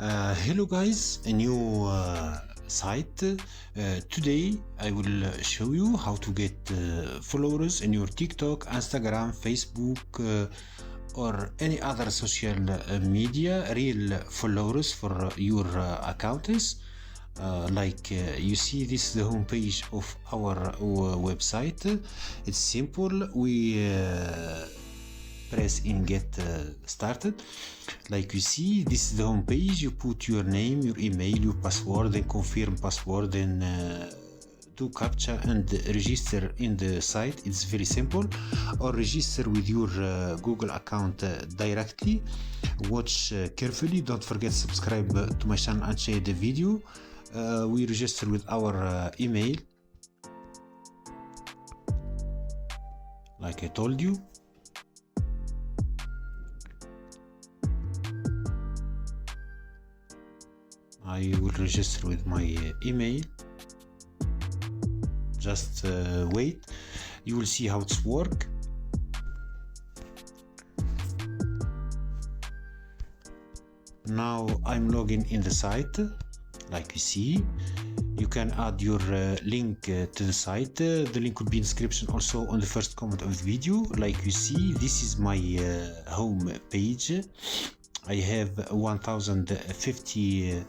Hello guys, a new site. Today I will show you how to get followers in your TikTok, Instagram, Facebook, or any other social media, real followers for your accounts. You see, this is the homepage of our website. It's simple. We press in get started. Like you see, this is the home page. You put your name, your email, your password, then confirm password, then do captcha and register in the site. It's very simple. Or register with your Google account directly. Watch carefully. Don't forget subscribe to my channel and share the video. We register with our email, like I told you. I will register with my email. Just wait. You will see how it's work. Now I'm logging in the site. Like you see, you can add your link to the site. The link will be in description, also on the first comment of the video. Like you see, this is my home page. I have 1050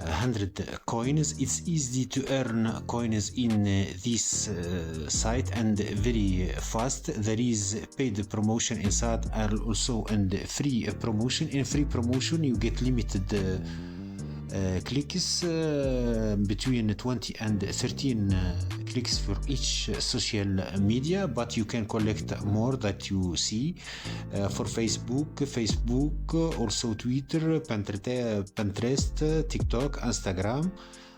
100 coins. It's easy to earn coins in this site and very fast. There is paid promotion inside and also and free promotion. In free promotion you get limited clicks, between 20 and 13 clicks for each social media, but you can collect more that you see for Facebook, also Twitter, Pinterest, TikTok, Instagram,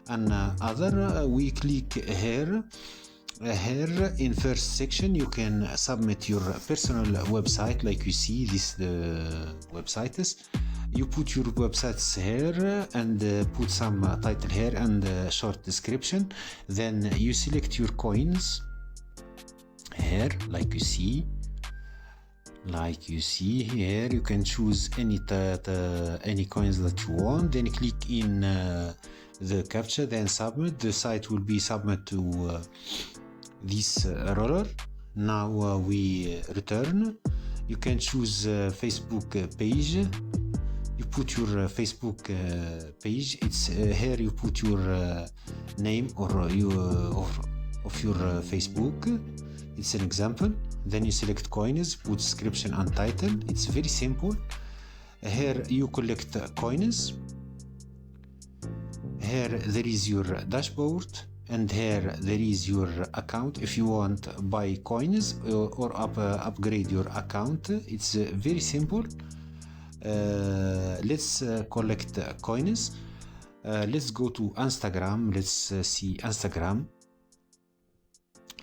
and other. We click here. Here in first section you can submit your personal website. Like you see, this the websites. You put your websites here and put some title here and short description. Then you select your coins here. Like you see here, you can choose any coins that you want. Then click in the captcha, then submit. The site will be submit to this roller. Now we return. You can choose Facebook page. You put your Facebook page. It's here you put your name or of your Facebook. It's an example. Then you select coins, put description and title. It's very simple. Here you collect coins. Here there is your dashboard, and here there is your account. If you want buy coins or upgrade your account, it's very simple. Let's collect coins. Let's go to Instagram. Let's see Instagram.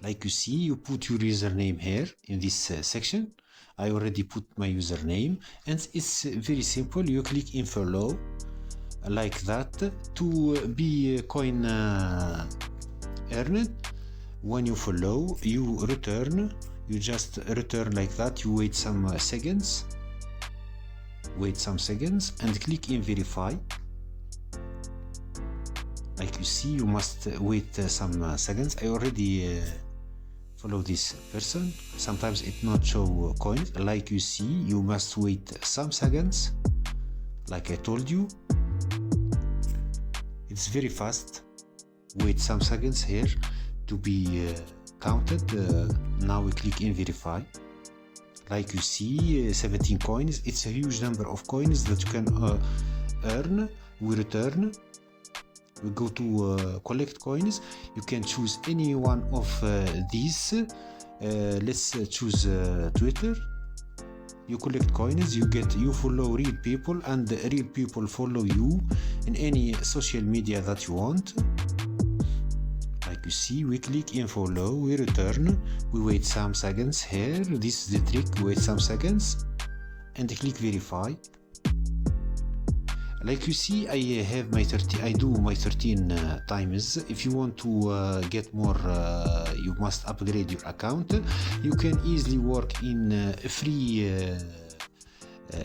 Like you see, you put your username here in this section. I already put my username, and it's very simple. You click in follow like that to be coin earned. When you follow, you return. You just return like that. You wait some seconds. And click in verify. Like you see, you must wait some seconds. I already follow this person. Sometimes it not show coins. Like you see, you must wait some seconds. Like I told you, it's very fast. Wait some seconds here to be counted. Now we click in verify. Like you see, 17 coins. It's a huge number of coins that you can earn. We return. We go to collect coins. You can choose any one of these. Let's choose Twitter. You collect coins. You follow real people, and real people follow you in any social media that you want. Like you see, we click in follow, we return, we wait some seconds here. This is the trick. Wait some seconds and click verify. Like you see, I do my 13 times. If you want to get more, you must upgrade your account. You can easily work in free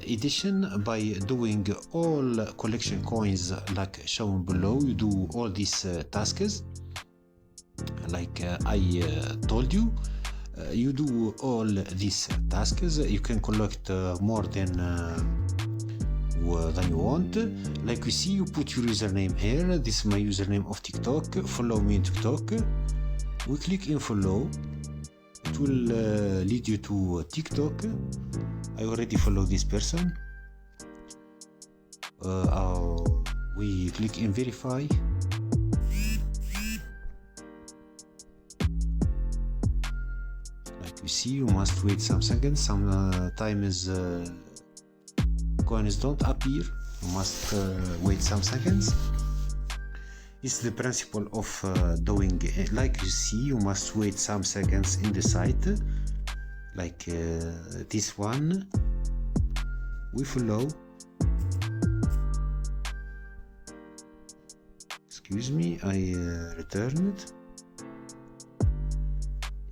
edition by doing all collection coins like shown below. You do all these tasks like I told you. You do all these tasks. You can collect more than you want. Like we see, you put your username here. This is my username of TikTok. Follow me on TikTok. We click in follow. It will lead you to TikTok. I already follow this person. We click in verify. Like you see, you must wait some seconds. Sometimes coins don't appear. You must wait some seconds. It's the principle of doing it. Like you see, you must wait some seconds in the site. Like this one. We follow. Excuse me, I returned.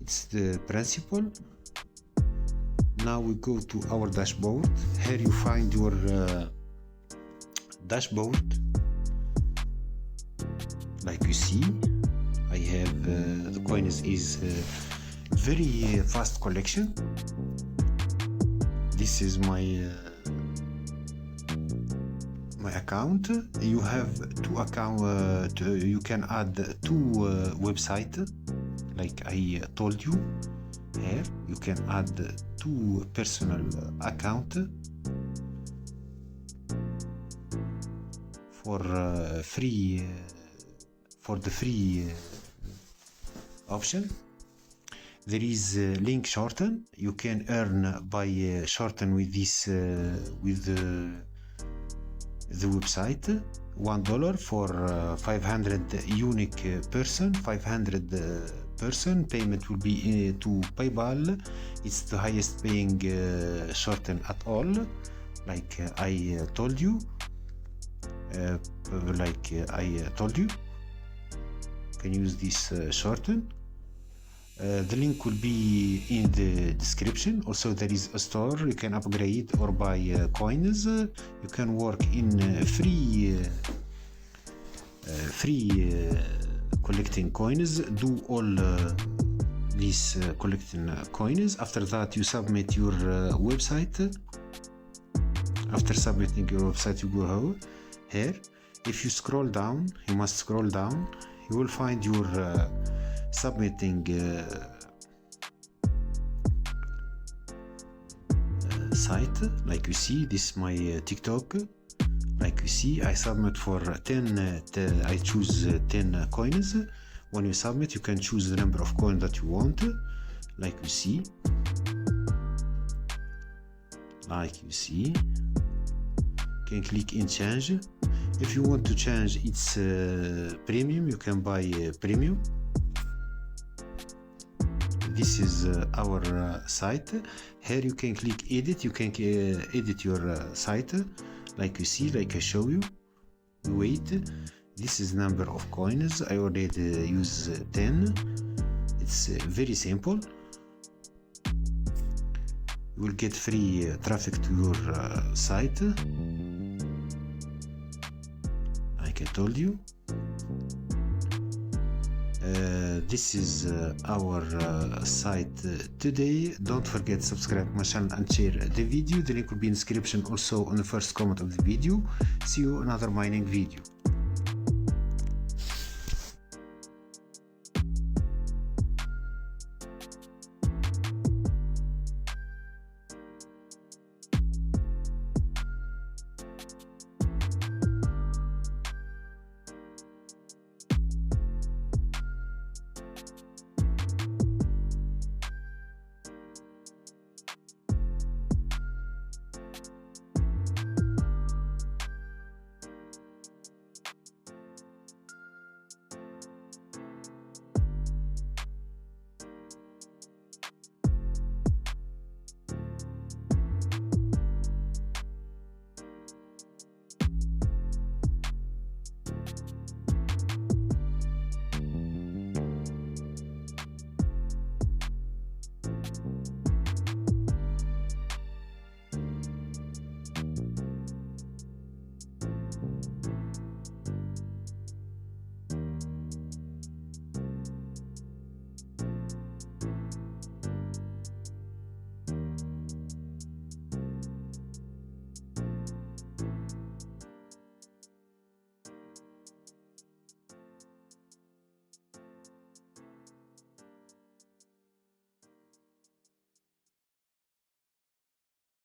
It's the principle. Now we go to our dashboard. Here you find your dashboard. Like you see, I have the coins is very fast collection. This is my account. You have two account. You can add two websites. Like I told you, here you can add two personal account for free. For the free option, there is link shorten. You can earn by shorten with this with the website. $1 for 500 unique person. 500 person payment will be to PayPal. It's the highest paying shorten at all. Like I told you. Can use this shorten. The link will be in the description. Also, there is a store. You can upgrade or buy coins. You can work in free collecting coins. Do all these collecting coins. After that, you submit your website. After submitting your website, you go here. If you scroll down, you must scroll down. You will find your submitting site. Like you see, this is my TikTok. Like you see, I submit for 10. I choose 10 coins. When you submit, you can choose the number of coins that you want. Like you see. You can click in change. If you want to change its premium, you can buy premium. This is our site. Here you can click edit. You can edit your site. Like you see, like I show you. Wait. This is number of coins. I already use 10. It's very simple. You will get free traffic to your site. Like I told you. This is our site today. Don't forget subscribe my channel and share the video. The link will be in the description, also on the first comment of the video. See you in another mining video.